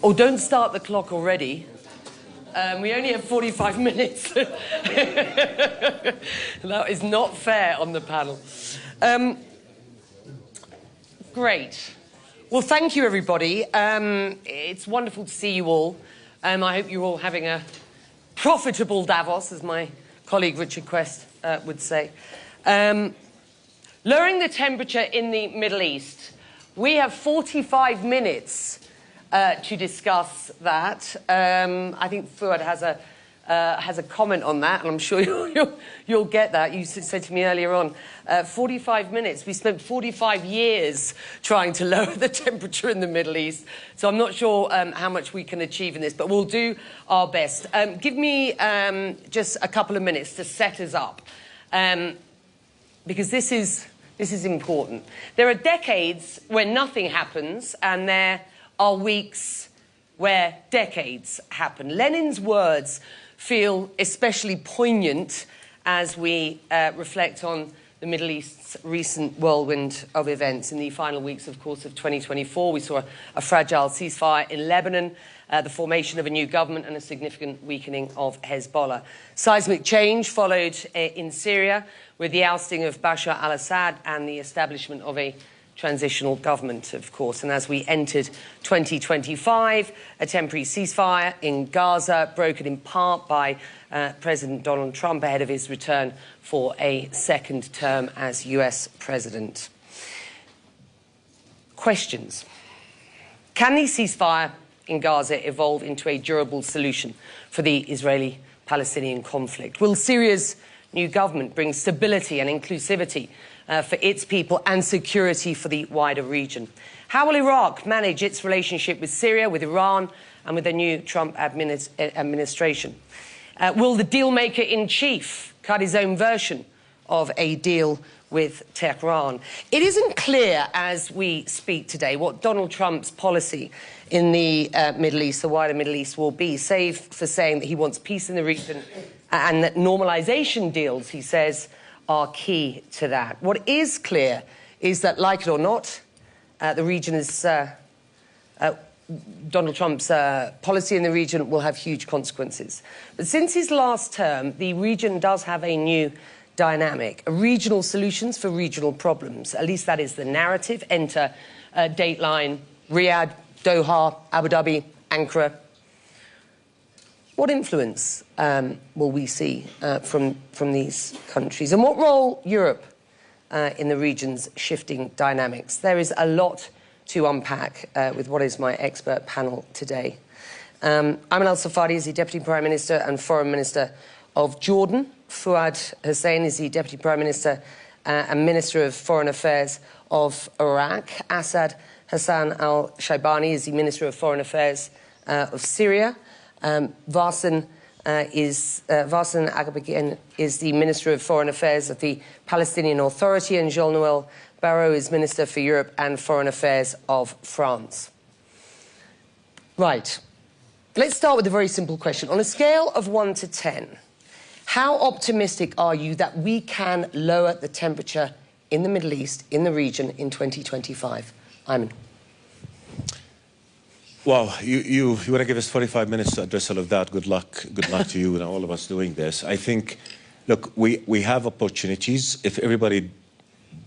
Oh, don't start the clock already. We only have 45 minutes. That is not fair on the panel. Great. Well, thank you, everybody. It's wonderful to see you all. I hope you're all having a profitable Davos, as my colleague Richard Quest would say. Lowering the temperature in the Middle East. We have 45 minutes to discuss that. I think Fuad has a comment on that, and I'm sure you'll get that. You said to me earlier on, 45 minutes. We spent 45 years trying to lower the temperature in the Middle East, so I'm not sure how much we can achieve in this, but we'll do our best. Give me just a couple of minutes to set us up, because this is important. There are decades when nothing happens, and there are weeks where decades happen. Lenin's words feel especially poignant as we reflect on the Middle East's recent whirlwind of events. In the final weeks, of course, of 2024, we saw a fragile ceasefire in Lebanon, the formation of a new government, and a significant weakening of Hezbollah. Seismic change followed in Syria with the ousting of Bashar al-Assad and the establishment of a transitional government, of course. And as we entered 2025, a temporary ceasefire in Gaza, broken in part by President Donald Trump ahead of his return for a second term as US president. Questions. Can the ceasefire in Gaza evolve into a durable solution for the Israeli-Palestinian conflict? Will Syria's new government bring stability and inclusivity for its people and security for the wider region? How will Iraq manage its relationship with Syria, with Iran, and with the new Trump administration? Will the deal-maker-in-chief cut his own version of a deal with Tehran? It isn't clear as we speak today what Donald Trump's policy in the Middle East, the wider Middle East, will be, save for saying that he wants peace in the region and that normalization deals, he says, are key to that. What is clear is that, like it or not, the region is Donald Trump's policy in the region will have huge consequences. But since his last term, the region does have a new dynamic, regional solutions for regional problems. At least that is the narrative. Enter Dateline, Riyadh, Doha, Abu Dhabi, Ankara. What influence will we see from these countries? And what role Europe in the region's shifting dynamics? There is a lot to unpack with what is my expert panel today. Ayman al-Safadi is the Deputy Prime Minister and Foreign Minister of Jordan. Fuad Hussein is the Deputy Prime Minister and Minister of Foreign Affairs of Iraq. Assad Hassan al-Shaibani is the Minister of Foreign Affairs of Syria. Varsan Aghabian is the Minister of Foreign Affairs of the Palestinian Authority, and Jean-Noël Barrot is Minister for Europe and Foreign Affairs of France. Right. Let's start with a very simple question. On a scale of 1 to 10, how optimistic are you that we can lower the temperature in the Middle East, in the region, in 2025? Ayman. Well, you want to give us 45 minutes to address all of that. Good luck to you and all of us doing this. I think, look, we have opportunities. If everybody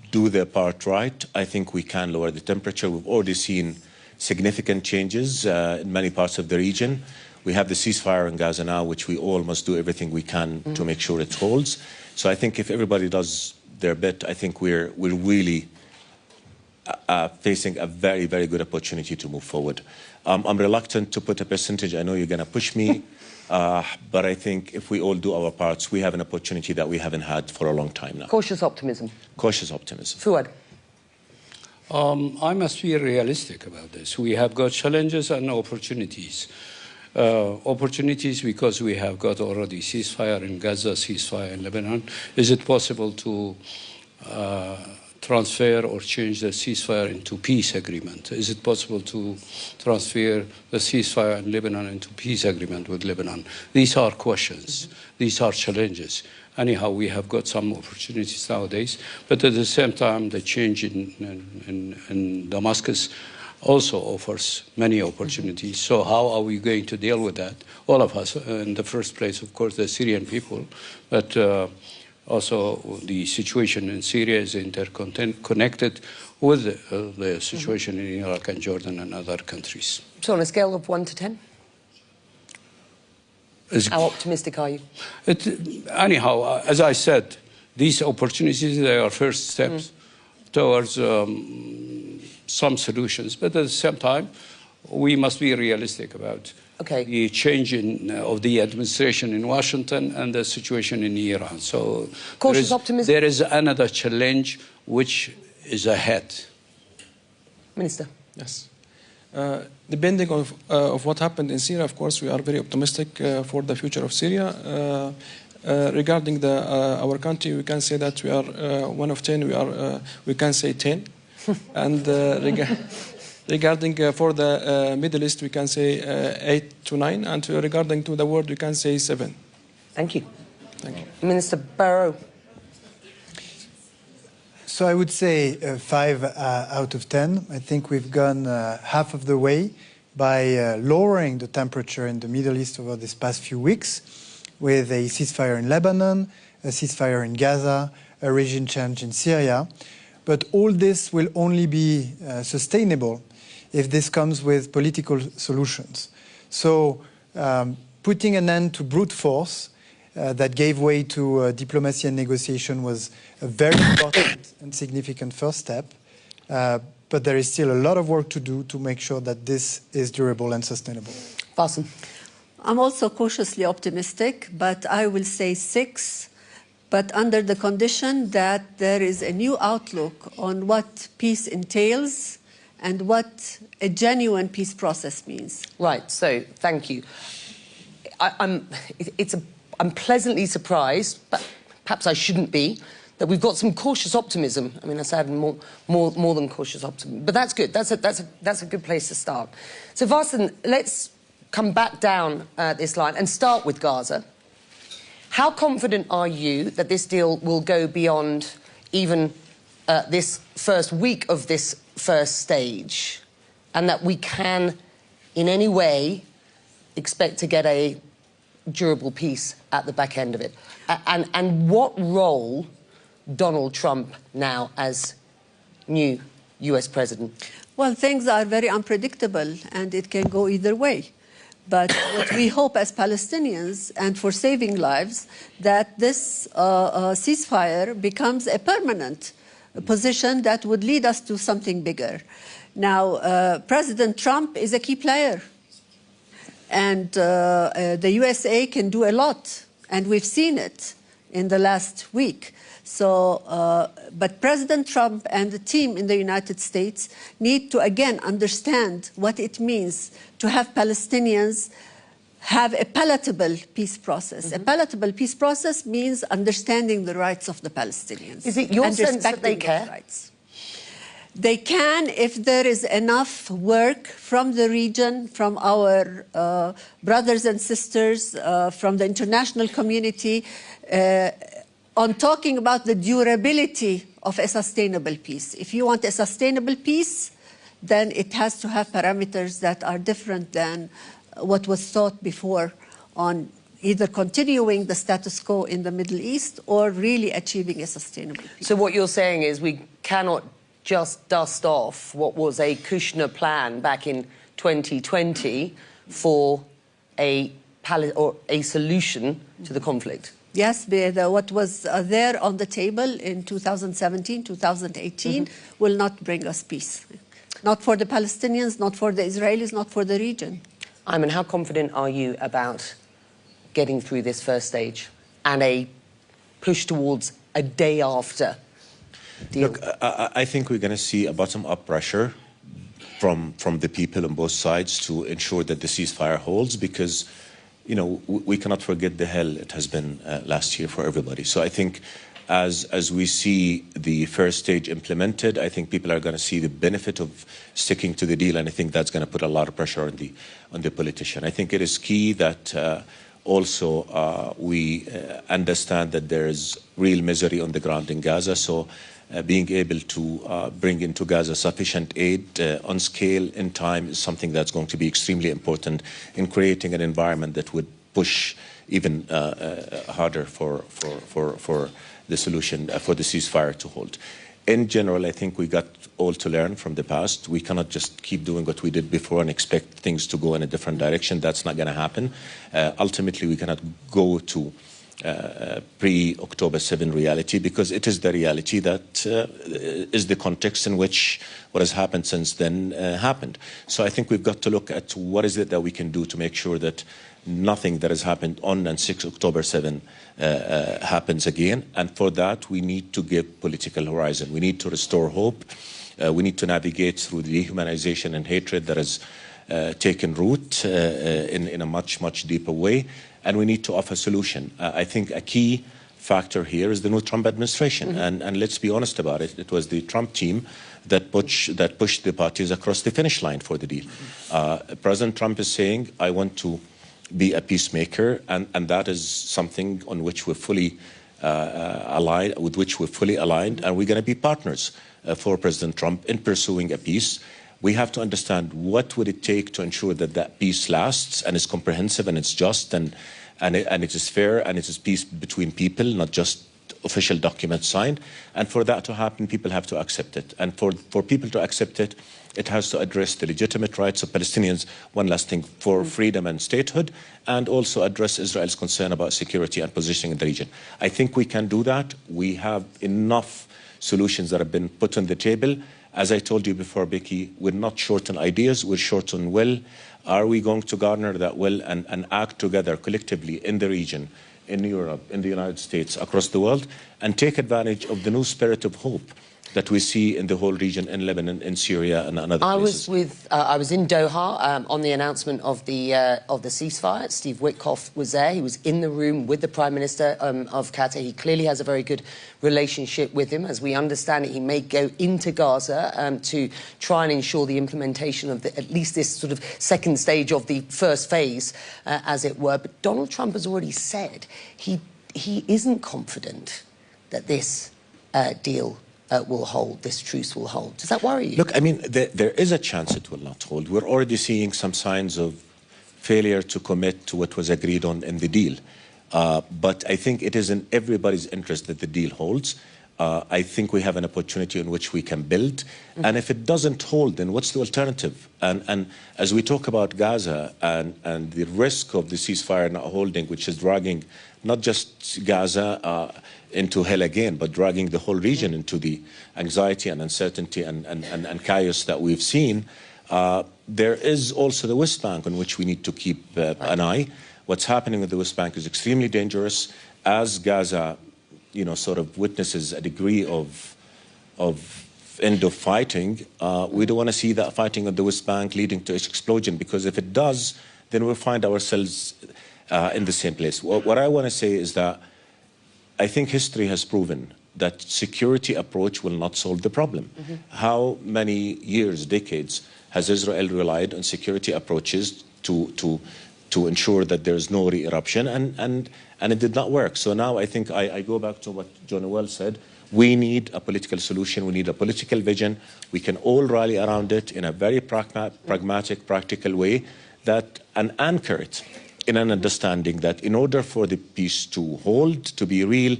do their part right, I think we can lower the temperature. We've already seen significant changes in many parts of the region. We have the ceasefire in Gaza now, which we all must do everything we can to make sure it holds. So I think if everybody does their bit, I think we're really facing a very, very good opportunity to move forward. I'm reluctant to put a percentage. I know you're going to push me, but I think if we all do our parts, we have an opportunity that we haven't had for a long time now. Cautious optimism. Cautious optimism. Fuad. I must be realistic about this. We have got challenges and opportunities. Opportunities because we have got already ceasefire in Gaza, ceasefire in Lebanon. Is it possible to transfer or change the ceasefire into peace agreement? Is it possible to transfer the ceasefire in Lebanon into peace agreement with Lebanon? These are questions. These are challenges. Anyhow, we have got some opportunities nowadays, but at the same time, the change in Damascus also offers many opportunities. So how are we going to deal with that? All of us, in the first place, of course, the Syrian people, but also the situation in Syria is interconnected with the situation in Iraq and Jordan and other countries. So on a scale of 1 to 10? How optimistic are you? Anyhow, as I said, these opportunities, they are first steps towards some solutions. But at the same time, we must be realistic about the change of the administration in Washington and the situation in Iran. So cautious optimism. There is another challenge which is ahead. Minister. Yes. Depending on what happened in Syria, of course, we are very optimistic for the future of Syria. Regarding our country, we can say that we are 1 of 10. We can say 10. And regarding for the Middle East, we can say 8 to 9. And regarding to the world, we can say 7. Thank you. Thank you. Minister Barrow. So I would say 5 out of 10. I think we've gone half of the way by lowering the temperature in the Middle East over these past few weeks, with a ceasefire in Lebanon, a ceasefire in Gaza, a regime change in Syria. But all this will only be sustainable if this comes with political solutions. So putting an end to brute force that gave way to diplomacy and negotiation was a very important and significant first step. But there is still a lot of work to do to make sure that this is durable and sustainable. Faisal. I'm also cautiously optimistic, but I will say 6, but under the condition that there is a new outlook on what peace entails and what a genuine peace process means. Right, so thank you. I'm pleasantly surprised, but perhaps I shouldn't be, that we've got some cautious optimism. I mean, I said more than cautious optimism, but that's good. That's a good place to start. So, Faisal, let's come back down this line and start with Gaza. How confident are you that this deal will go beyond even this first week of this first stage, and that we can, in any way, expect to get a durable peace at the back end of it? And what role Donald Trump now as new US president? Well, things are very unpredictable and it can go either way. But what we hope as Palestinians, and for saving lives, that this ceasefire becomes a permanent position that would lead us to something bigger. Now, President Trump is a key player. And the USA can do a lot, and we've seen it in the last week. So, but President Trump and the team in the United States need to, again, understand what it means to have Palestinians have a palatable peace process. A palatable peace process means understanding the rights of the Palestinians. Is it your sense that they care? Rights. They can if there is enough work from the region, from our brothers and sisters, from the international community, on talking about the durability of a sustainable peace. If you want a sustainable peace, then it has to have parameters that are different than what was thought before on either continuing the status quo in the Middle East or really achieving a sustainable peace. So what you're saying is we cannot just dust off what was a Kushner plan back in 2020 for a solution to the conflict? Yes, what was there on the table in 2017, 2018 will not bring us peace. Not for the Palestinians, not for the Israelis, not for the region. Ayman, how confident are you about getting through this first stage and a push towards a day after deal? Look, I think we're going to see a bottom-up pressure from the people on both sides to ensure that the ceasefire holds, because you know, we cannot forget the hell it has been last year for everybody. So I think as we see the first stage implemented, I think people are going to see the benefit of sticking to the deal, and I think that's going to put a lot of pressure on the politician. I think it is key that also we understand that there is real misery on the ground in Gaza. So being able to bring into Gaza sufficient aid on scale in time is something that's going to be extremely important in creating an environment that would push even harder for the solution, for the ceasefire to hold. In general, I think we got all to learn from the past. We cannot just keep doing what we did before and expect things to go in a different direction. That's not going to happen. Ultimately, we cannot go to pre-October 7 reality, because it is the reality that is the context in which what has happened since then happened. So I think we've got to look at what is it that we can do to make sure that nothing that has happened on and 6 October 7 happens again. And for that, we need to give political horizon. We need to restore hope. We need to navigate through the dehumanization and hatred that has taken root in a much, much deeper way. And we need to offer a solution. I think a key factor here is the new Trump administration. And let's be honest about it. It was the Trump team that pushed the parties across the finish line for the deal. President Trump is saying, I want to be a peacemaker, and that is something on which we're fully aligned, with which we're fully aligned, and we're going to be partners for President Trump in pursuing a peace. We have to understand what would it take to ensure that that peace lasts and is comprehensive and it's just and it is fair and it is peace between people, not just official documents signed. And for that to happen, people have to accept it. And for people to accept it, it has to address the legitimate rights of Palestinians, one last thing, for freedom and statehood, and also address Israel's concern about security and positioning in the region. I think we can do that. We have enough solutions that have been put on the table. As I told you before, Becky, we're not short on ideas, we're short on will. Are we going to garner that will and act together collectively in the region, in Europe, in the United States, across the world, and take advantage of the new spirit of hope that we see in the whole region, in Lebanon, in Syria, and other places? I was in Doha on the announcement of the ceasefire. Steve Witkoff was there. He was in the room with the Prime Minister of Qatar. He clearly has a very good relationship with him. As we understand it, he may go into Gaza to try and ensure the implementation of at least this sort of second stage of the first phase, as it were. But Donald Trump has already said he isn't confident that this deal will hold, this truce will hold. Does that worry you? Look, I mean, there is a chance it will not hold. We're already seeing some signs of failure to commit to what was agreed on in the deal. But I think it is in everybody's interest that the deal holds. I think we have an opportunity in which we can build. And if it doesn't hold, then what's the alternative? And as we talk about Gaza and the risk of the ceasefire not holding, which is dragging not just Gaza into hell again, but dragging the whole region into the anxiety and uncertainty and chaos that we've seen, there is also the West Bank on which we need to keep an eye. What's happening with the West Bank is extremely dangerous. As Gaza, sort of witnesses a degree of end of fighting, we don't want to see that fighting on the West Bank leading to its explosion, because if it does, then we'll find ourselves in the same place. What I want to say is that I think history has proven that security approach will not solve the problem. How many years, decades, has Israel relied on security approaches to ensure that there's no re-eruption, and it did not work. So now I think I go back to what John Noel said. We need a political solution. We need a political vision. We can all rally around it in a very pragmatic, practical way, and anchor it in an understanding that in order for the peace to hold, to be real,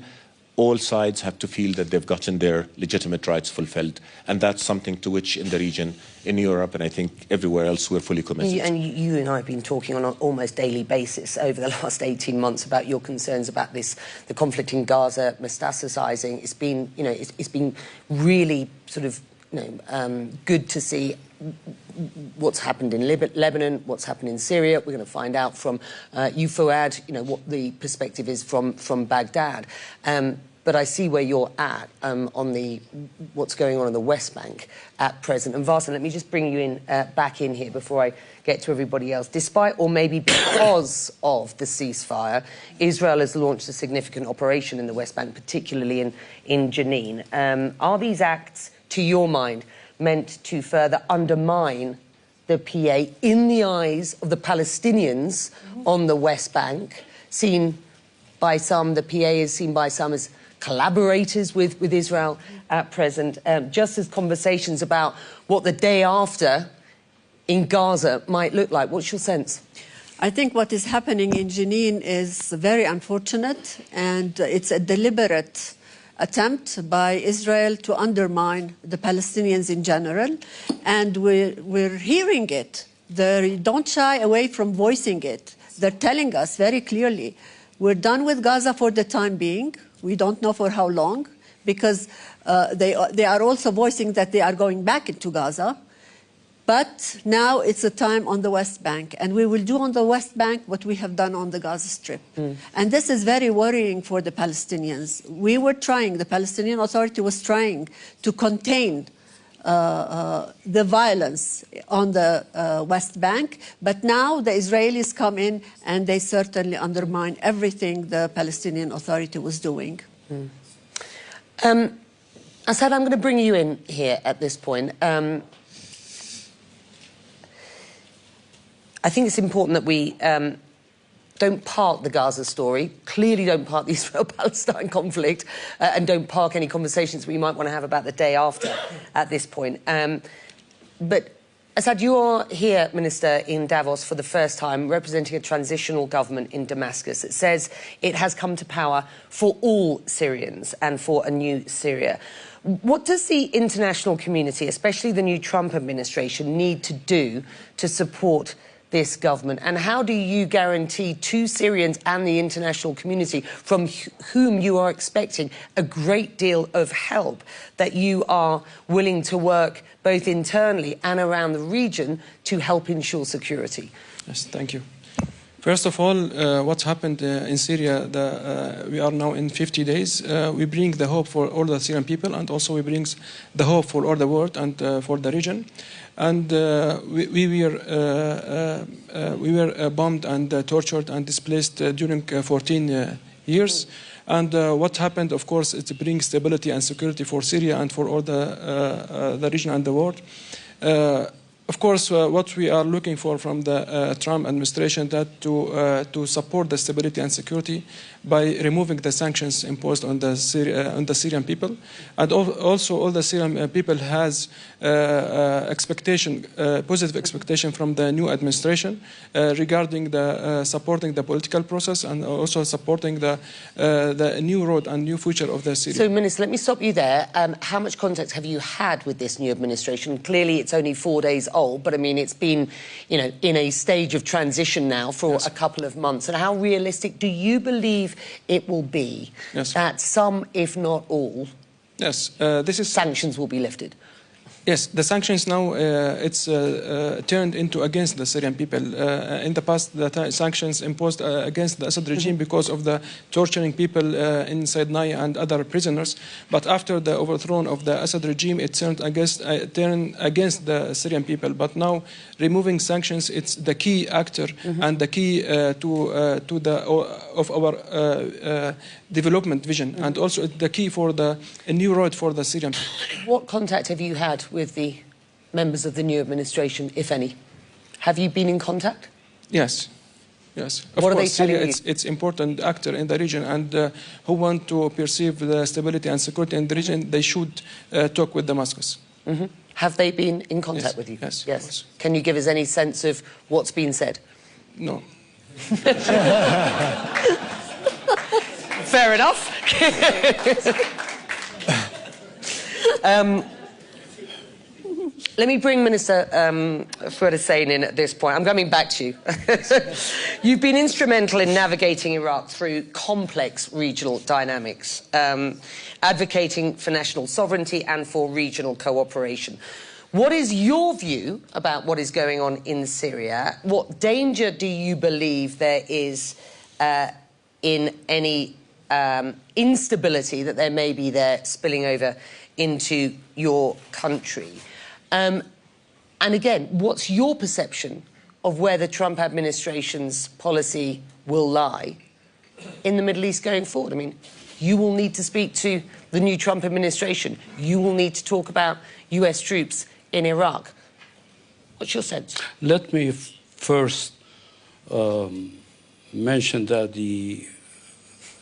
all sides have to feel that they've gotten their legitimate rights fulfilled. And that's something to which in the region, in Europe, and I think everywhere else, we're fully committed. You and I have been talking on an almost daily basis over the last 18 months about your concerns about the conflict in Gaza metastasizing. It's been, it's been really sort of, good to see what's happened in Lebanon, what's happened in Syria. We're going to find out from you, Fuad, what the perspective is from Baghdad. But I see where you're at on what's going on in the West Bank at present. And Faisal, let me just bring you back in here before I get to everybody else. Despite, or maybe because of the ceasefire, Israel has launched a significant operation in the West Bank, particularly in Jenin. Are these acts, to your mind, meant to further undermine the PA in the eyes of the Palestinians on the West Bank? Seen by some, the PA is seen by some as collaborators with Israel at present, just as conversations about what the day after in Gaza might look like. What's your sense? I think what is happening in Jenin is very unfortunate, and it's a deliberate attempt by Israel to undermine the Palestinians in general, and we're hearing it. They don't shy away from voicing it. They're telling us very clearly, we're done with Gaza for the time being. We don't know for how long, because they are also voicing that they are going back into Gaza. But now it's a time on the West Bank, and we will do on the West Bank what we have done on the Gaza Strip. And this is very worrying for the Palestinians. We were trying, the Palestinian Authority was trying to contain the violence on the West Bank, but now the Israelis come in and they certainly undermine everything the Palestinian Authority was doing. Asad, I'm going to bring you in here at this point. I think it's important that we don't park the Gaza story, clearly don't park the Israel-Palestine conflict, and don't park any conversations we might want to have about the day after at this point. But Asad, you are here, Minister, in Davos for the first time, representing a transitional government in Damascus. It says it has come to power for all Syrians and for a new Syria. What does the international community, especially the new Trump administration, need to do to support this government? And how do you guarantee to Syrians and the international community, from whom you are expecting a great deal of help, that you are willing to work both internally and around the region to help ensure security? Yes, thank you. First of all, what's happened in Syria, we are now in 50 days. We bring the hope for all the Syrian people, and also we bring the hope for all the world and for the region. And we were bombed and tortured and displaced during 14 years. And what happened, of course, it brings stability and security for Syria and for all the region and the world. Of course, what we are looking for from the Trump administration that to support the stability and security by removing the sanctions imposed on the Syrian people, and also all the Syrian people has positive expectation from the new administration regarding the supporting the political process and also supporting the new road and new future of the Syria. So, Minister, let me stop you there. How much contact have you had with this new administration? Clearly, it's only 4 days old, but I mean, it's been, you know, in a stage of transition now for a couple of months. And how realistic do you believe it will be that some, if not all, sanctions will be lifted? Yes, the sanctions now, it's turned into against the Syrian people. In the past, the sanctions imposed against the Assad regime because of the torturing people in Sinai and other prisoners. But after the overthrow of the Assad regime, it turned against the Syrian people. But now, removing sanctions, it's the key actor and the key of our development vision, and also the key for a new road for the Syrian people. What contact have you had with the members of the new administration, if any? Have you been in contact? Yes. Yes. What are they telling you? It's important actor in the region, and who want to perceive the stability and security in the region, they should talk with Damascus. Have they been in contact with you? Yes. Yes. Can you give us any sense of what's been said? No. Fair enough. Let me bring Minister Fuad Hussein in at this point. I'm coming back to you. You've been instrumental in navigating Iraq through complex regional dynamics, advocating for national sovereignty and for regional cooperation. What is your view about what is going on in Syria? What danger do you believe there is in any instability that there may be there spilling over into your country? And again, what's your perception of where the Trump administration's policy will lie in the Middle East going forward? I mean, you will need to speak to the new Trump administration. You will need to talk about US troops in Iraq. What's your sense? Let me first mention that the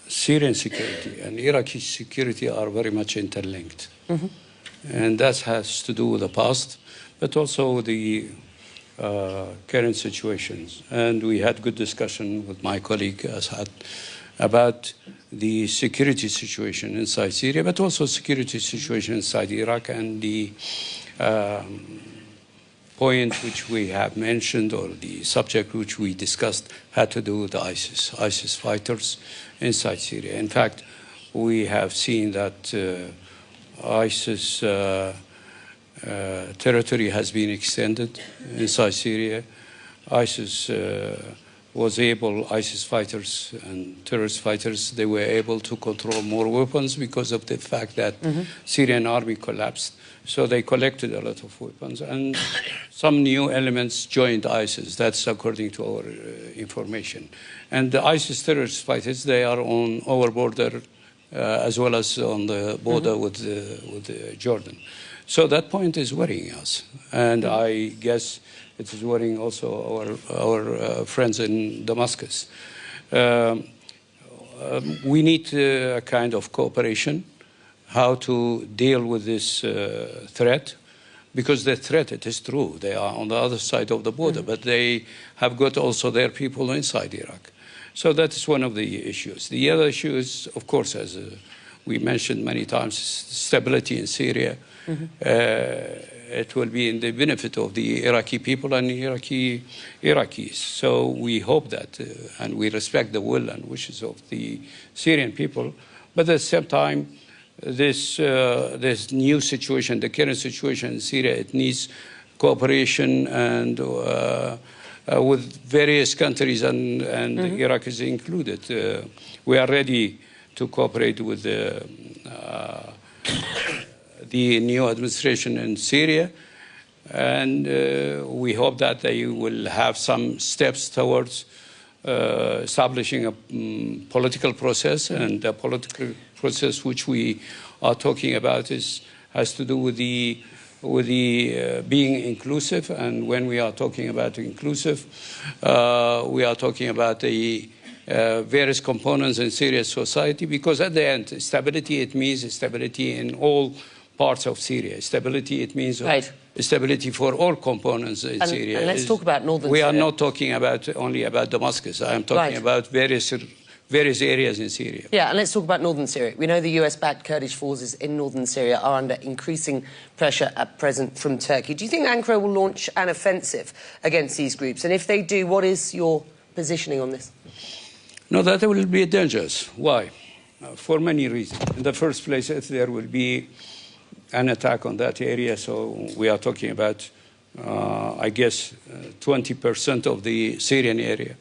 Syrian security and Iraqi security are very much interlinked. And that has to do with the past, but also the current situations. And we had good discussion with my colleague Asad about the security situation inside Syria, but also security situation inside Iraq, and the point which we have mentioned, or the subject which we discussed, had to do with the ISIS fighters inside Syria. In fact, we have seen that ISIS territory has been extended inside Syria. ISIS fighters and terrorist fighters, they were able to control more weapons because of the fact that Syrian army collapsed. So they collected a lot of weapons, and some new elements joined ISIS. That's according to our information. And the ISIS terrorist fighters, they are on our border as well as on the border with Jordan. So that point is worrying us, and I guess it is worrying also our friends in Damascus. We need a kind of cooperation, how to deal with this threat, because the threat, it is true, they are on the other side of the border, but they have got also their people inside Iraq. So that is one of the issues. The other issue is, of course, as we mentioned many times, stability in Syria. It will be in the benefit of the Iraqi people and Iraqis. So we hope that, and we respect the will and wishes of the Syrian people, but at the same time, this new situation, the current situation in Syria, it needs cooperation and with various countries, and Iraq is included. We are ready to cooperate with the new administration in Syria, and we hope that they will have some steps towards establishing a political process, and the political process which we are talking about has to do with the being inclusive. And when we are talking about inclusive, we are talking about the various components in Syrian society, because at the end, stability, it means stability in all parts of Syria. Stability, it means stability for all components in Syria. And let's talk about northern Syria. We are not talking only about Damascus. I am talking about various areas in Syria. Yeah, and let's talk about northern Syria. We know the US-backed Kurdish forces in northern Syria are under increasing pressure at present from Turkey. Do you think Ankara will launch an offensive against these groups? And if they do, what is your positioning on this? No, that will be dangerous. Why? For many reasons. In the first place, if there will be an attack on that area, so we are talking about, I guess, 20% of the Syrian area,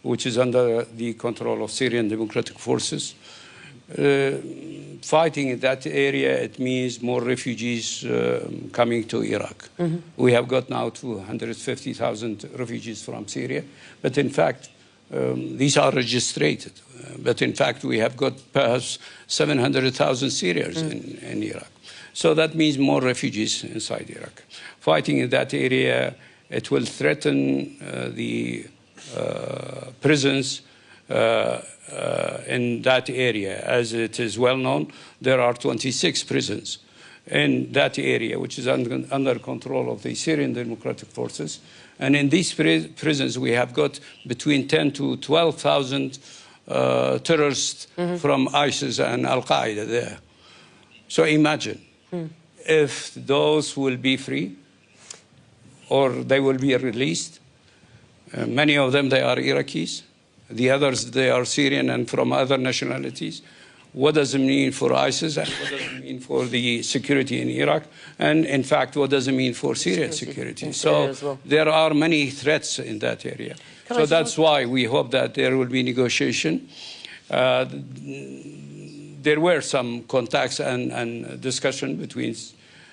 which is under the control of Syrian Democratic Forces. Fighting in that area, it means more refugees coming to Iraq. We have got now 250,000 refugees from Syria, but in fact, these are registered. But in fact, we have got perhaps 700,000 Syrians in Iraq. So that means more refugees inside Iraq. Fighting in that area, it will threaten the prisons in that area. As it is well known, there are 26 prisons in that area, which is under control of the Syrian Democratic Forces. And in these prisons, we have got between 10 to 12,000 terrorists from ISIS and Al-Qaeda there. So imagine if those will be free or they will be released. Many of them, they are Iraqis. The others, they are Syrian and from other nationalities. What does it mean for ISIS, and what does it mean for the security in Iraq? And in fact, what does it mean for Syrian security? So there are many threats in that area. So that's why we hope that there will be negotiation. There were some contacts and discussion between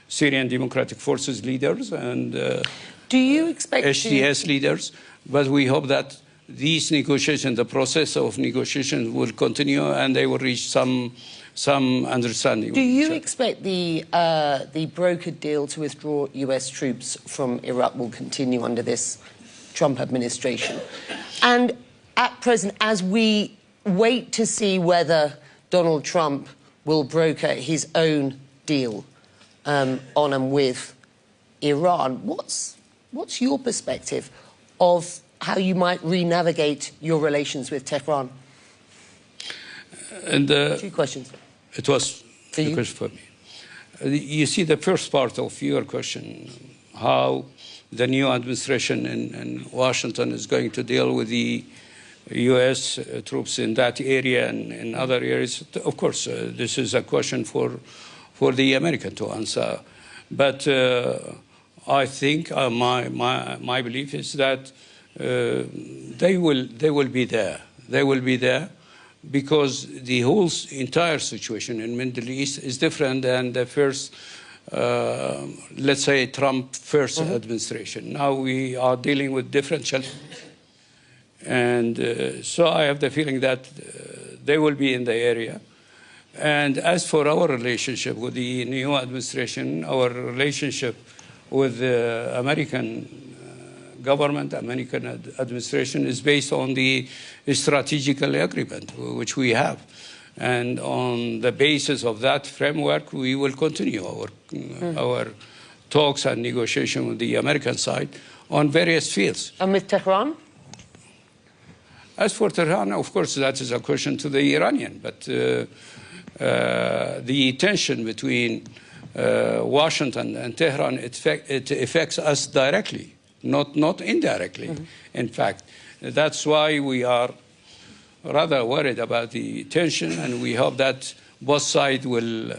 Syrian Democratic Forces leaders and do you expect HTS leaders, but we hope that these negotiations, the process of negotiation will continue and they will reach some understanding. Do you expect the brokered deal to withdraw US troops from Iraq will continue under this Trump administration? And at present, as we wait to see whether Donald Trump will broker his own deal on and with Iran. What's your perspective of how you might re-navigate your relations with Tehran? And 2 questions. It was a question for me. You see the first part of your question, how the new administration in Washington is going to deal with the U.S. troops in that area and in other areas. Of course, this is a question for the American to answer. But I think my belief is that they will be there. They will be there because the whole entire situation in Middle East is different than the first, let's say, Trump first administration. Now we are dealing with different challenges. And so I have the feeling that they will be in the area. And as for our relationship with the new administration, our relationship with the American government, American administration is based on the strategical agreement which we have. And on the basis of that framework, we will continue our talks and negotiation with the American side on various fields. And with Tehran? As for Tehran, of course, that is a question to the Iranian, but the tension between Washington and Tehran, it affects us directly, not indirectly. In fact, that's why we are rather worried about the tension, and we hope that both sides will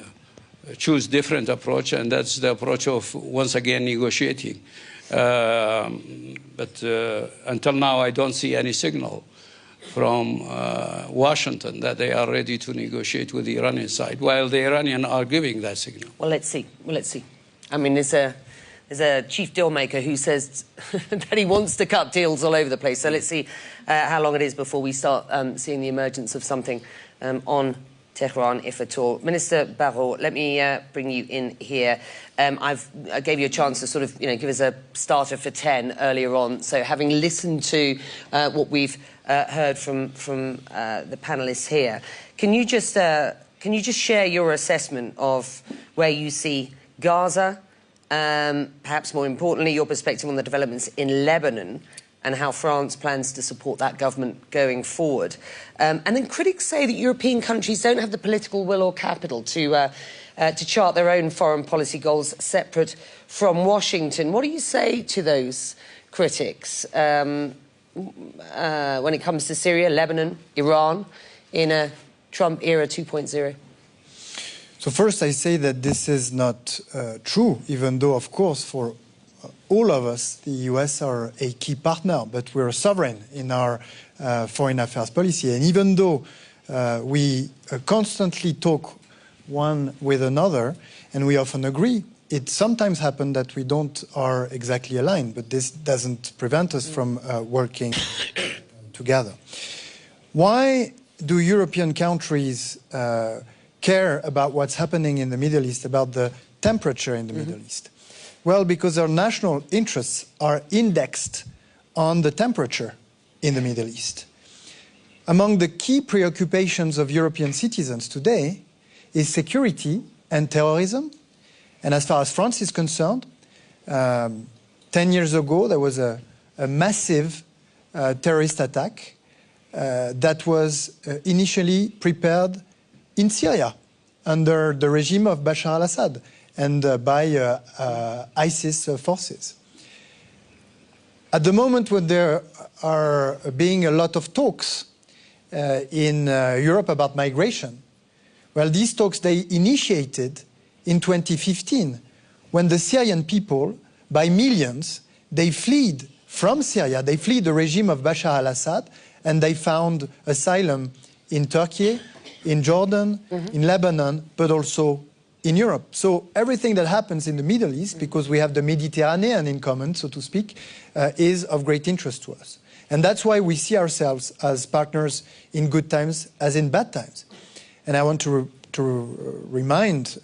choose different approach, and that's the approach of, once again, negotiating. But until now, I don't see any signal from Washington that they are ready to negotiate with the Iranian side, while the Iranians are giving that signal. Well, let's see. I mean, there's a chief deal maker who says that he wants to cut deals all over the place. So let's see how long it is before we start seeing the emergence of something on Tehran, if at all. Minister Barrot, let me bring you in here. I gave you a chance to sort of, give us a starter for 10 earlier on. So having listened to what we've heard from the panelists here, can you just share your assessment of where you see Gaza, perhaps more importantly, your perspective on the developments in Lebanon, and how France plans to support that government going forward? And then critics say that European countries don't have the political will or capital to chart their own foreign policy goals separate from Washington. What do you say to those critics when it comes to Syria, Lebanon, Iran, in a Trump era 2.0? So first I say that this is not true, even though, of course, for all of us, the US are a key partner, but we're sovereign in our foreign affairs policy. And even though we constantly talk one with another, and we often agree, it sometimes happens that we are exactly aligned, but this doesn't prevent us from working together. Why do European countries care about what's happening in the Middle East, about the temperature in the Middle East? Well, because our national interests are indexed on the temperature in the Middle East. Among the key preoccupations of European citizens today is security and terrorism. And as far as France is concerned, 10 years ago, there was a massive terrorist attack that was initially prepared in Syria under the regime of Bashar al-Assad and by ISIS forces. At the moment when there are being a lot of talks in Europe about migration, well, these talks, they initiated in 2015 when the Syrian people, by millions, they fled from Syria, they fled the regime of Bashar al-Assad, and they found asylum in Turkey, in Jordan, in Lebanon, but also in Europe. So everything that happens in the Middle East, because we have the Mediterranean in common, so to speak, is of great interest to us. And that's why we see ourselves as partners in good times as in bad times. And I want to remind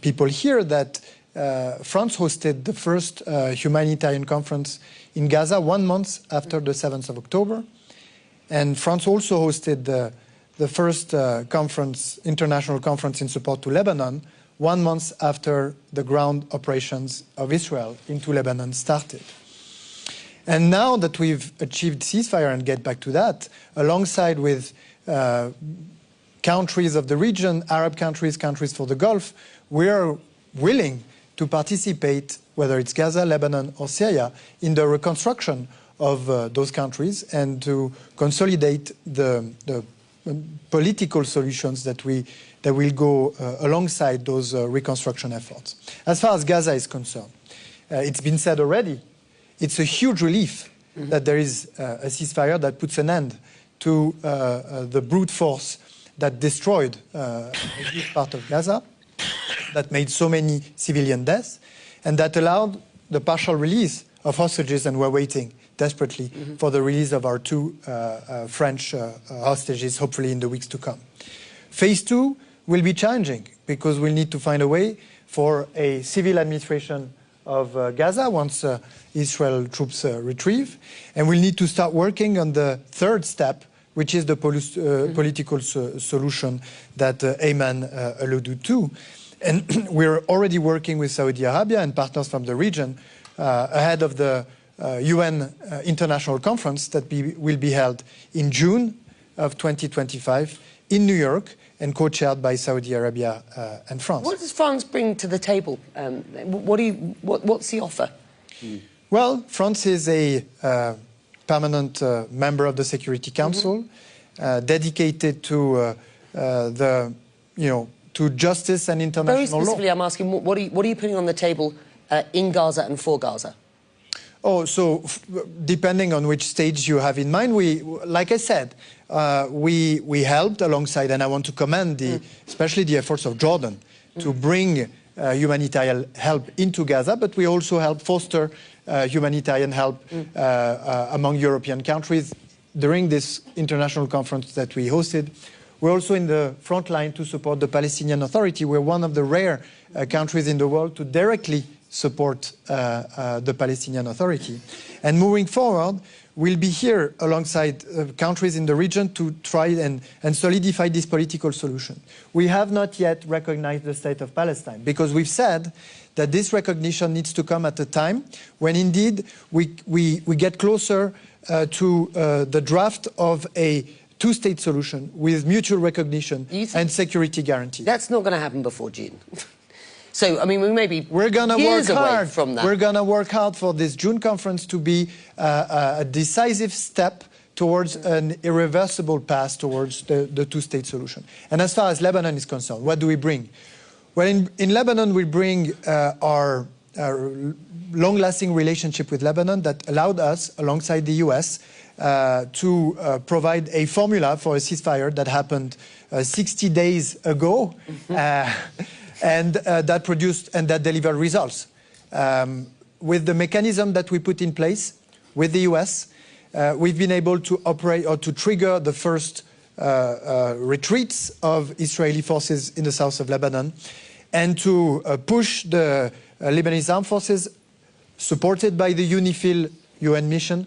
people here that France hosted the first humanitarian conference in Gaza 1 month after the 7th of October. And France also hosted the first international conference in support to Lebanon 1 month after the ground operations of Israel into Lebanon started. And now that we've achieved ceasefire, and get back to that, alongside with countries of the region, Arab countries, countries for the Gulf, we are willing to participate, whether it's Gaza, Lebanon, or Syria, in the reconstruction of those countries and to consolidate the political solutions that will go alongside those reconstruction efforts. As far as Gaza is concerned, it's been said already, it's a huge relief that there is a ceasefire that puts an end to the brute force that destroyed a huge part of Gaza, that made so many civilian deaths, and that allowed the partial release of hostages, and we're waiting desperately for the release of our 2 French hostages, hopefully in the weeks to come. Phase 2 will be challenging because we'll need to find a way for a civil administration of Gaza once Israel troops retrieve, and we'll need to start working on the 3rd step, which is the political solution that Ayman alluded to. And we're already working with Saudi Arabia and partners from the region ahead of the UN International Conference that will be held in June of 2025 in New York and co-chaired by Saudi Arabia and France. What does France bring to the table? What's the offer? Well, France is a permanent member of the Security Council, dedicated to to justice and international law. Very specifically, I'm asking, what are you putting on the table in Gaza and for Gaza? Oh, so depending on which stage you have in mind, like I said, we helped alongside, and I want to commend especially the efforts of Jordan to bring humanitarian help into Gaza, but we also help foster humanitarian help among European countries during this international conference that we hosted. We're also in the front line to support the Palestinian Authority. We're one of the rare countries in the world to directly support the Palestinian Authority. And moving forward, we'll be here alongside countries in the region to try and solidify this political solution. We have not yet recognized the state of Palestine because we've said that this recognition needs to come at a time when indeed we get closer to the draft of a 2-state solution with mutual recognition and security guarantee. That's not going to happen before June. So, I mean, we're going to work hard from that. We're going to work hard for this June conference to be a decisive step towards an irreversible path towards the 2-state solution. And as far as Lebanon is concerned, what do we bring? Well, in Lebanon, we bring our long-lasting relationship with Lebanon that allowed us, alongside the US, to provide a formula for a ceasefire that happened 60 days ago, and that produced and that delivered results. With the mechanism that we put in place with the US, we've been able to operate or to trigger the first retreats of Israeli forces in the south of Lebanon, and to push the Lebanese armed forces, supported by the UNIFIL UN mission,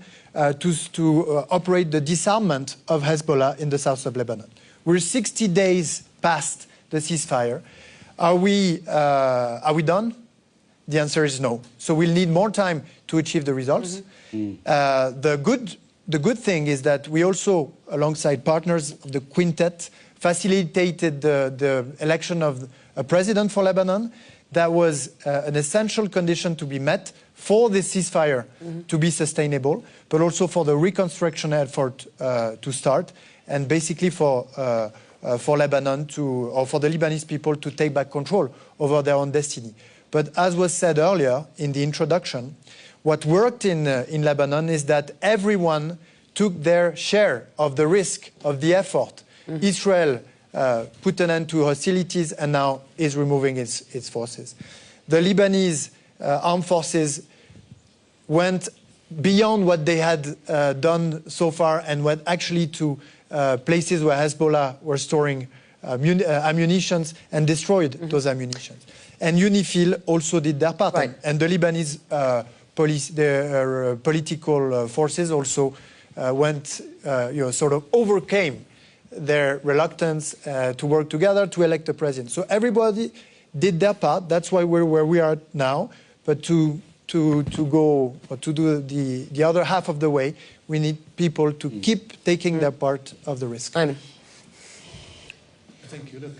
to operate the disarmament of Hezbollah in the south of Lebanon. We're 60 days past the ceasefire. Are we done? The answer is no. So we'll need more time to achieve the results. The good thing is that we also, alongside partners of the quintet, facilitated the election of a president for Lebanon. That was an essential condition to be met for the ceasefire to be sustainable, but also for the reconstruction effort to start, and basically for Lebanon or for the Lebanese people to take back control over their own destiny. But as was said earlier in the introduction, what worked in Lebanon is that everyone took their share of the risk of the effort. Israel put an end to hostilities and now is removing its forces. The Lebanese armed forces went beyond what they had done so far and went actually to places where Hezbollah were storing ammunitions and destroyed those ammunitions. And UNIFIL also did their part. And the Lebanese political forces also sort of overcame their reluctance to work together to elect a president. So everybody did their part. That's why we're where we are now. But to do the other half of the way, we need people to keep taking their part of the risk. Ayman. Thank you. Look,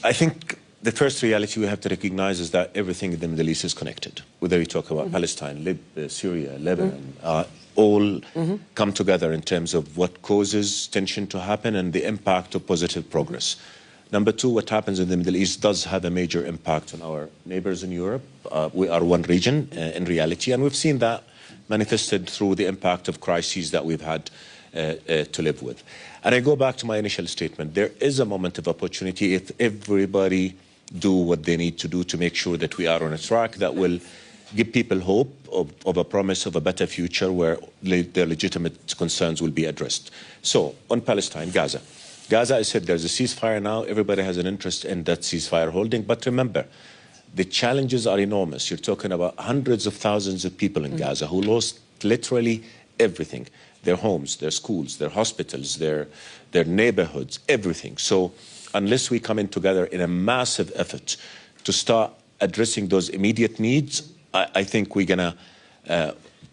I think the first reality we have to recognize is that everything in the Middle East is connected. Whether you talk about Palestine, Syria, Lebanon, all come together in terms of what causes tension to happen and the impact of positive progress. Number two, what happens in the Middle East does have a major impact on our neighbors in Europe. We are one region in reality, and we've seen that manifested through the impact of crises that we've had to live with. And I go back to my initial statement. There is a moment of opportunity if everybody do what they need to do to make sure that we are on a track that will give people hope of a promise of a better future where their legitimate concerns will be addressed. So, on Palestine, Gaza. Gaza, I said there's a ceasefire now. Everybody has an interest in that ceasefire holding. But remember, the challenges are enormous. You're talking about hundreds of thousands of people in Gaza who lost literally everything. Their homes, their schools, their hospitals, their neighborhoods, everything. So unless we come in together in a massive effort to start addressing those immediate needs, I think we're going to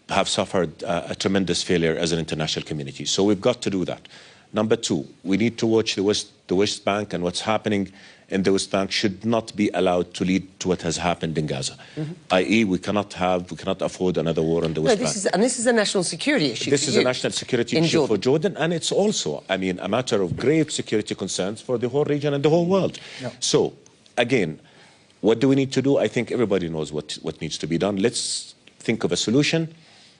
have suffered a tremendous failure as an international community. So we've got to do that. Number two, we need to watch the West Bank, and what's happening in the West Bank should not be allowed to lead to what has happened in Gaza. I.e., we cannot afford another war on the West Bank. This is a national security issue. This is a national security issue for Jordan, and it's also, I mean, a matter of grave security concerns for the whole region and the whole world. Yeah. So, again, what do we need to do? I think everybody knows what needs to be done. Let's think of a solution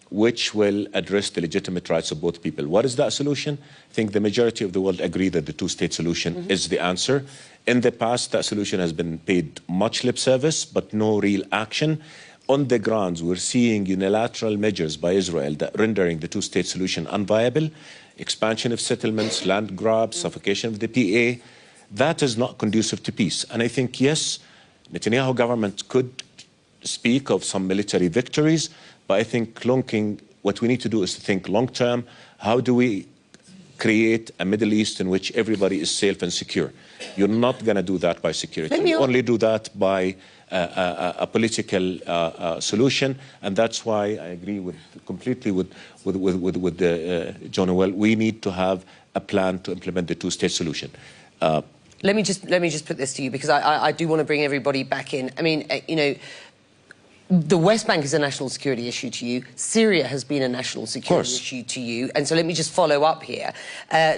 which will address the legitimate rights of both people. What is that solution? I think the majority of the world agree that the two-state solution is the answer. In the past, that solution has been paid much lip service, but no real action. On the grounds, we're seeing unilateral measures by Israel that rendering the two-state solution unviable, expansion of settlements, land grabs, suffocation of the PA. That is not conducive to peace. And I think, yes, Netanyahu government could speak of some military victories, but I think what we need to do is to think long-term. How do we create a Middle East in which everybody is safe and secure? You're not going to do that by security. You only do that by a political solution, and that's why I agree completely with John Noel. We need to have a plan to implement the two-state solution. Let me just put this to you, because I do want to bring everybody back in. I mean, you know, the West Bank is a national security issue to you. Syria has been a national security issue to you. And so let me just follow up here.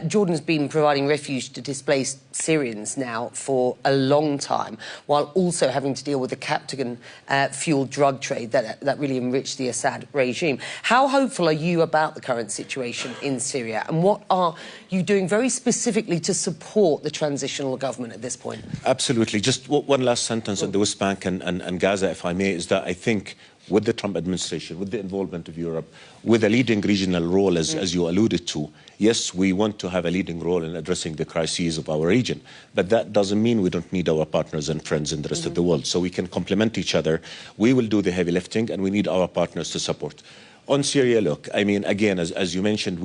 Jordan's been providing refuge to displaced Syrians now for a long time, while also having to deal with the Captagon-fueled drug trade that really enriched the Assad regime. How hopeful are you about the current situation in Syria? And what are you doing very specifically to support the transitional government at this point? Absolutely. Just one last sentence on the West Bank and Gaza, if I may, is that I think with the Trump administration, with the involvement of Europe, with a leading regional role, as you alluded to, yes, we want to have a leading role in addressing the crises of our region, but that doesn't mean we don't need our partners and friends in the rest of the world. So we can complement each other. We will do the heavy lifting, and we need our partners to support. On Syria, look, I mean, again, as you mentioned,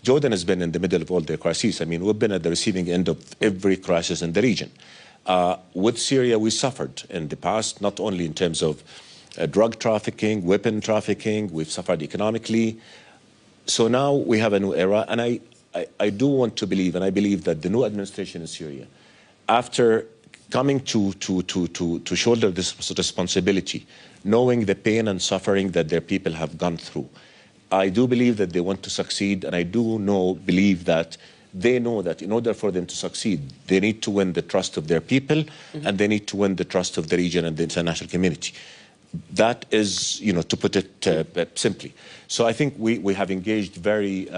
Jordan has been in the middle of all the crises. I mean, we've been at the receiving end of every crisis in the region. With Syria, we suffered in the past, not only in terms of drug trafficking, weapon trafficking, we've suffered economically. So now we have a new era, and I do want to believe, and I believe that the new administration in Syria, after coming to shoulder this responsibility, knowing the pain and suffering that their people have gone through, I do believe that they want to succeed, and I do believe that they know that in order for them to succeed, they need to win the trust of their people, and they need to win the trust of the region and the international community. That is, you know, to put it simply. So I think we have engaged very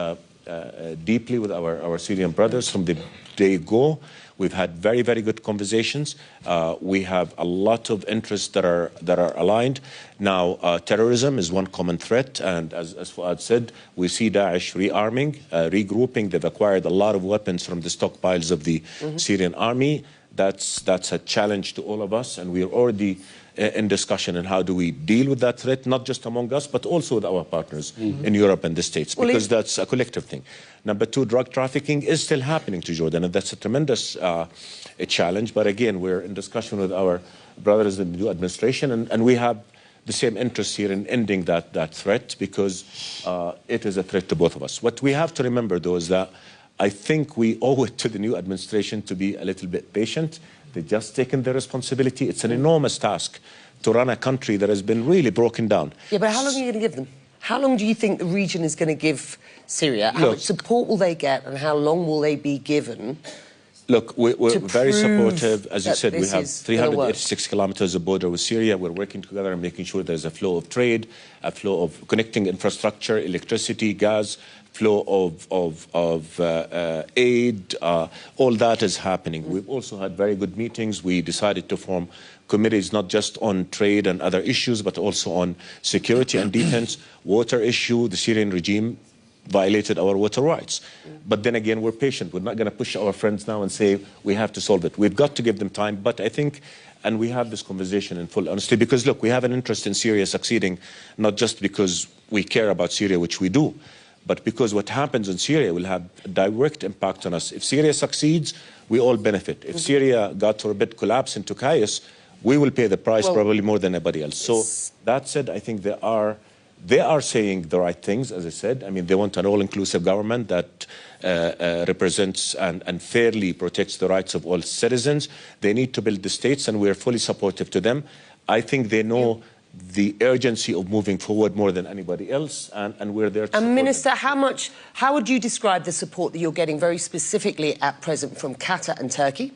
deeply with our Syrian brothers from the day go. We've had very, very good conversations. We have a lot of interests that are aligned. Now, terrorism is one common threat, and as Fuad said, we see Daesh rearming, regrouping. They've acquired a lot of weapons from the stockpiles of the Syrian army. That's a challenge to all of us, and we're already in discussion on how do we deal with that threat, not just among us, but also with our partners in Europe and the States, because that's a collective thing. Number two, drug trafficking is still happening to Jordan, and that's a tremendous challenge. But again, we're in discussion with our brothers in the new administration, and we have the same interest here in ending that threat, because it is a threat to both of us. What we have to remember, though, is that I think we owe it to the new administration to be a little bit patient. They've just taken their responsibility. It's an enormous task to run a country that has been really broken down. Yeah, but how long are you going to give them? How long do you think the region is going to give Syria? How much support will they get, and how long will they be given? Look, we're very supportive. As you said, we have 386 kilometers of border with Syria. We're working together and making sure there's a flow of trade, a flow of connecting infrastructure, electricity, gas, flow of aid. All that is happening. We've also had very good meetings. We decided to form committees not just on trade and other issues, but also on security and defense, water issue. The Syrian regime violated our water rights. But then again, we're patient. We're not going to push our friends now and say we have to solve it. We've got to give them time. But I think, and we have this conversation in full honesty, because look, we have an interest in Syria succeeding, not just because we care about Syria, which we do, but because what happens in Syria will have a direct impact on us. If Syria succeeds, we all benefit. If Syria, God forbid, collapse into chaos, we will pay the price probably more than anybody else. So that said, I think they are saying the right things, as I said. I mean, they want an all-inclusive government that represents and fairly protects the rights of all citizens. They need to build the states, and we're fully supportive to them. I think they know the urgency of moving forward more than anybody else, and we're there to support Minister, them. how would you describe the support that you're getting very specifically at present from Qatar and Turkey?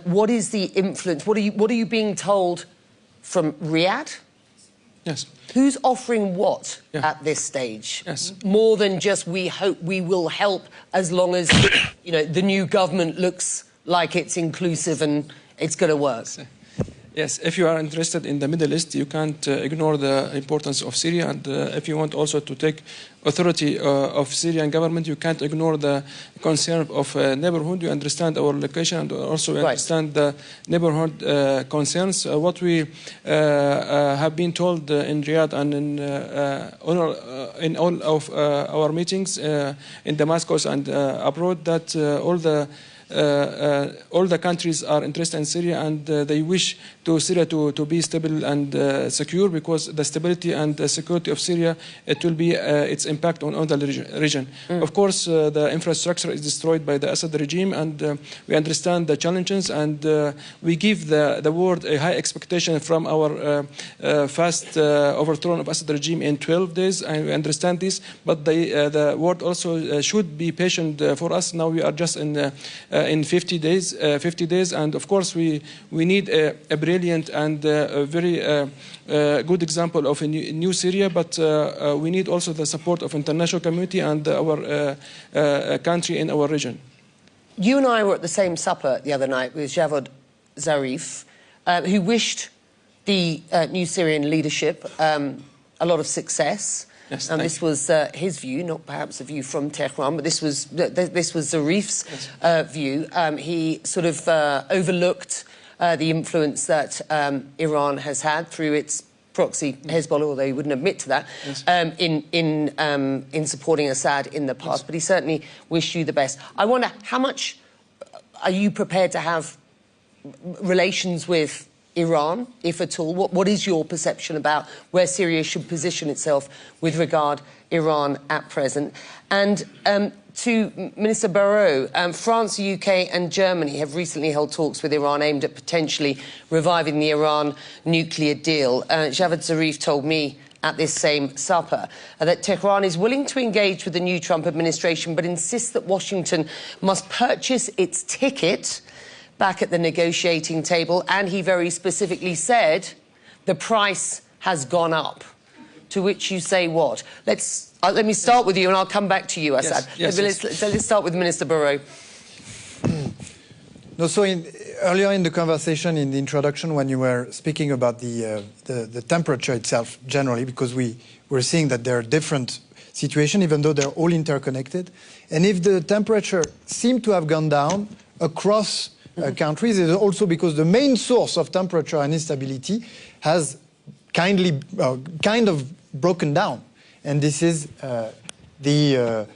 What is the influence? What are you being told from Riyadh? Yes. Who's offering what at this stage? Yes. More than just we hope we will help, as long as the new government looks like it's inclusive and it's going to work. Yes, if you are interested in the Middle East, you can't ignore the importance of Syria. And if you want also to take authority of Syrian government, you can't ignore the concern of neighborhood. You understand our location, and also understand the neighborhood concerns. What we have been told in Riyadh and in all of our meetings in Damascus and abroad, that all the countries are interested in Syria, and they wish to Syria to be stable and secure, because the stability and the security of Syria, it will be its impact on the region. Of course, the infrastructure is destroyed by the Assad regime, and we understand the challenges, and we give the world a high expectation from our fast overthrow of Assad regime in 12 days, and we understand this, but the world also should be patient for us. Now we are just in 50 days, and of course we need a brilliant and a very good example of a new Syria, but we need also the support of international community and our country in our region. You and I were at the same supper the other night with Javad Zarif, who wished the new Syrian leadership a lot of success. Yes, and this was his view, not perhaps a view from Tehran, but this was Zarif's view. He sort of overlooked the influence that Iran has had through its proxy Hezbollah, although he wouldn't admit to that, in supporting Assad in the past. But he certainly wished you the best. I wonder, how much are you prepared to have relations with Iran, if at all? What is your perception about where Syria should position itself with regard Iran at present? And to Minister Barrot, France, the UK and Germany have recently held talks with Iran aimed at potentially reviving the Iran nuclear deal. Javad Zarif told me at this same supper that Tehran is willing to engage with the new Trump administration, but insists that Washington must purchase its ticket back at the negotiating table, and he very specifically said the price has gone up. To which you say what? Let me start with you, and I'll come back to you, Assad. Let's start with Minister Barrot. No, so earlier in the conversation, in the introduction, when you were speaking about the temperature itself generally, because we were seeing that there are different situations, even though they're all interconnected, and if the temperature seemed to have gone down across countries is also because the main source of temperature and instability has kind of broken down. And this is the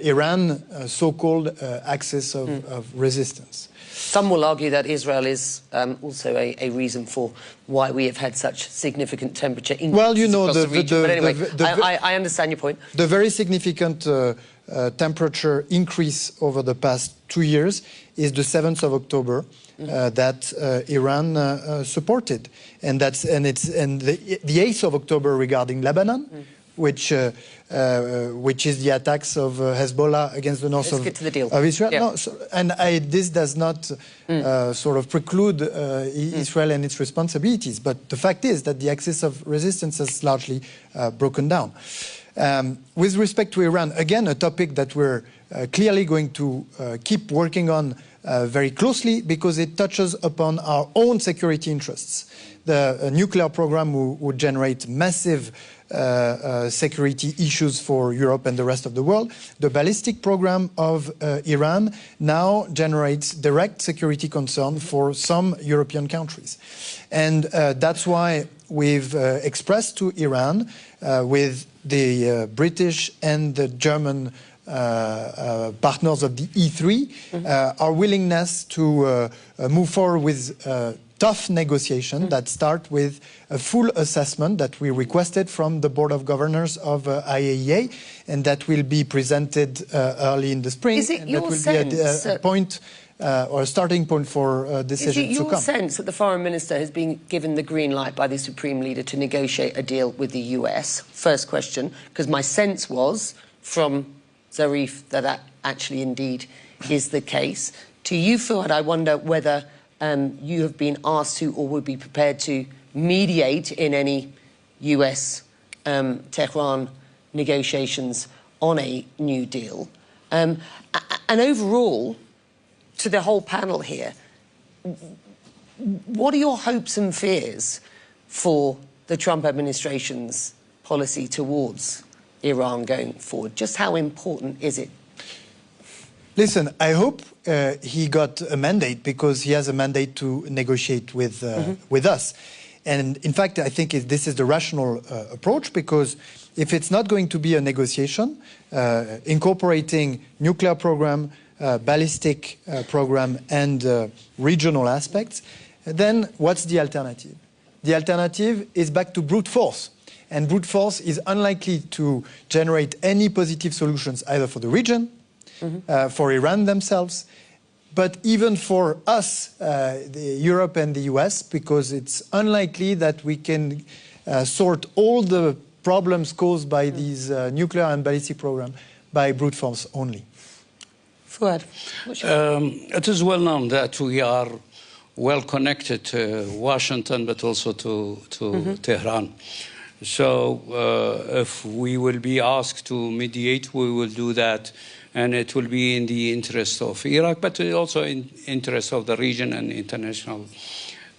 Iran so-called axis of resistance. Some will argue that Israel is also a reason for why we have had such significant temperature increases well, you know, across the region. But anyway, I understand your point. The very significant temperature increase over the past 2 years is the 7th of October that Iran supported, and the 8th of October regarding Lebanon, which is the attacks of Hezbollah against the north of Israel. Yeah. No, this does not sort of preclude Israel and its responsibilities, but the fact is that the axis of resistance has largely broken down. With respect to Iran, again, a topic that we're clearly going to keep working on very closely because it touches upon our own security interests. The nuclear program would generate massive security issues for Europe and the rest of the world. The ballistic program of Iran now generates direct security concern for some European countries. And that's why we've expressed to Iran with the British and the German partners of the E3 our willingness to move forward with tough negotiation that start with a full assessment that we requested from the Board of Governors of IAEA, and that will be presented early in the spring. Is it and your that will sense be a point or a starting point for decisions to come. Is it your sense that the Foreign Minister has been given the green light by the Supreme Leader to negotiate a deal with the US? First question, because my sense was from Zarif that actually indeed is the case. To you, Fuad, I wonder whether you have been asked to or would be prepared to mediate in any US Tehran negotiations on a new deal. And overall, to the whole panel here, what are your hopes and fears for the Trump administration's policy towards Iran going forward? Just how important is it? Listen, I hope he got a mandate because he has a mandate to negotiate with us. And in fact, I think this is the rational approach, because if it's not going to be a negotiation, incorporating nuclear program, ballistic program, and regional aspects, then what's the alternative? The alternative is back to brute force. And brute force is unlikely to generate any positive solutions either for the region, for Iran themselves, but even for us, Europe and the US, because it's unlikely that we can sort all the problems caused by these nuclear and ballistic programs by brute force only. Fuad, it is well known that we are well connected to Washington, but also to Tehran. So if we will be asked to mediate, we will do that. And it will be in the interest of Iraq, but also in interest of the region and international,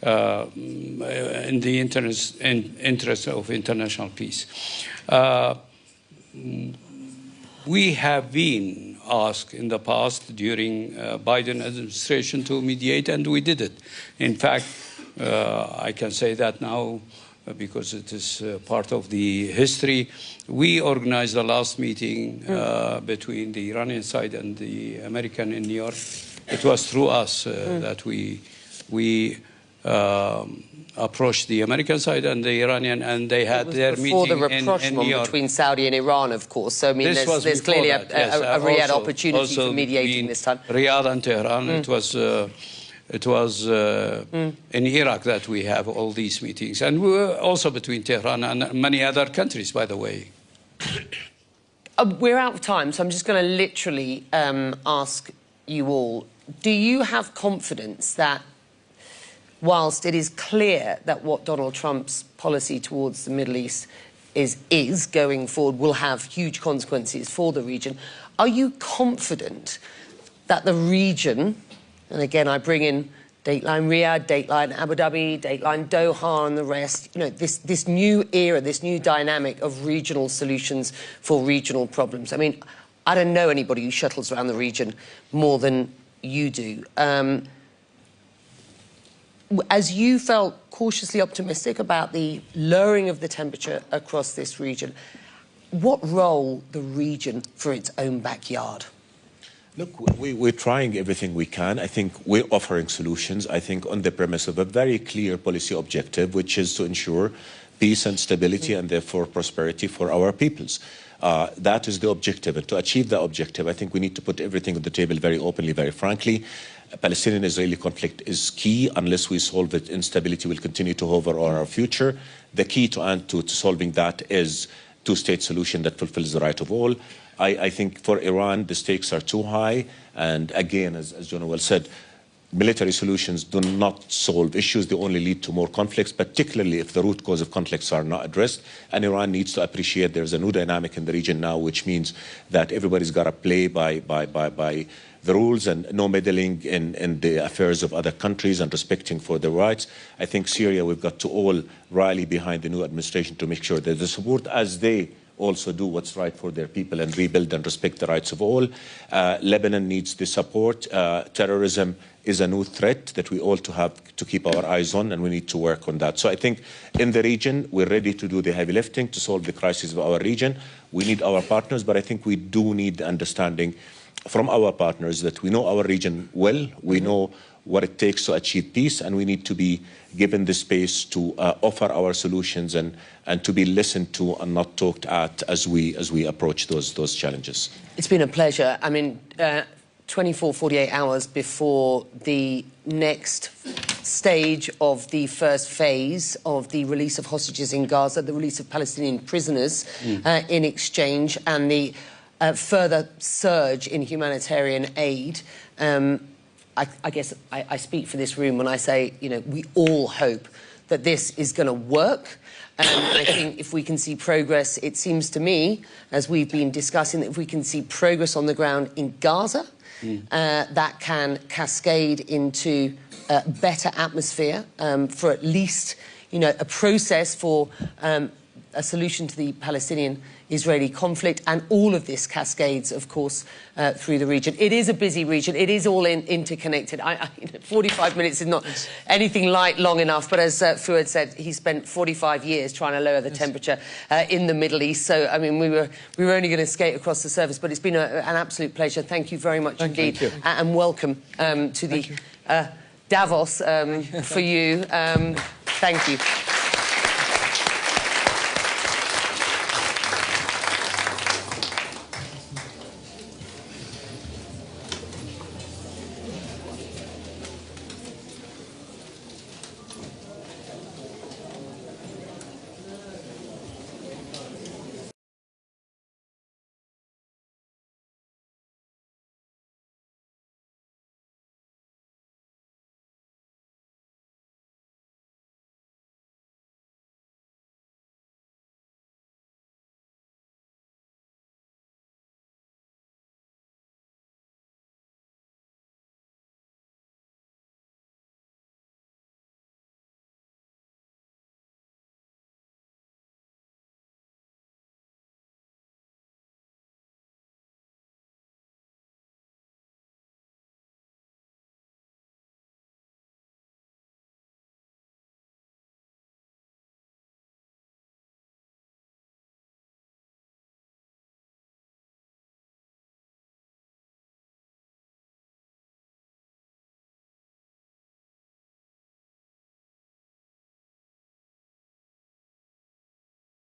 in the interest of international peace. We have been asked in the past during Biden administration to mediate, and we did it. In fact, I can say that now because it is part of the history. We organized the last meeting between the Iranian side and the American in New York. It was through us that we approached the American side and the Iranian, and they had their meeting in New York. Between Saudi and Iran, of course. So I mean, there's clearly a Riyadh opportunity for mediating this time. Riyadh and Tehran. It was in Iraq that we have all these meetings, and we were also between Tehran and many other countries, by the way. We're out of time, so I'm just going to literally ask you all, do you have confidence that whilst it is clear that what Donald Trump's policy towards the Middle East is going forward will have huge consequences for the region, are you confident that the region, and again I bring in Dateline Riyadh, Dateline Abu Dhabi, Dateline Doha and the rest, you know, this new era, this new dynamic of regional solutions for regional problems. I mean, I don't know anybody who shuttles around the region more than you do. as you felt cautiously optimistic about the lowering of the temperature across this region, what role the region for its own backyard? Look, we're trying everything we can. I think we're offering solutions, I think, on the premise of a very clear policy objective, which is to ensure peace and stability and therefore prosperity for our peoples. That is the objective. And to achieve that objective, I think we need to put everything on the table very openly, very frankly. Palestinian-Israeli conflict is key. Unless we solve it, instability will continue to hover over our future. The key to solving that is two-state solution that fulfills the right of all. I think for Iran, the stakes are too high. And again, as Jonah well said, military solutions do not solve issues. They only lead to more conflicts, particularly if the root cause of conflicts are not addressed. And Iran needs to appreciate there's a new dynamic in the region now, which means that everybody's got to play by the rules and no meddling in the affairs of other countries and respecting for their rights. I think Syria, we've got to all rally behind the new administration to make sure that the support as they also do what's right for their people and rebuild and respect the rights of all. Lebanon needs the support. Terrorism is a new threat that we all have to keep our eyes on, and we need to work on that. So I think in the region, we're ready to do the heavy lifting to solve the crisis of our region. We need our partners, but I think we do need the understanding from our partners that we know our region well, we know what it takes to achieve peace, and we need to be given the space to offer our solutions and to be listened to and not talked at as we approach those challenges. It's been a pleasure. I mean, 24, 48 hours before the next stage of the first phase of the release of hostages in Gaza, the release of Palestinian prisoners in exchange, and the further surge in humanitarian aid. I guess I speak for this room when I say, you know, we all hope that this is going to work. I think if we can see progress, it seems to me, as we've been discussing, that if we can see progress on the ground in Gaza, that can cascade into a better atmosphere for at least, you know, a process for a solution to the Palestinian-Israeli conflict, and all of this cascades, of course, through the region. It is a busy region. It is all interconnected. 45 minutes is not anything long enough, but as Fuad said, he spent 45 years trying to lower the temperature in the Middle East. So, I mean, we were only going to skate across the surface, but it's been an absolute pleasure. Thank you very much indeed, and welcome to the DAVOS for you. Thank you.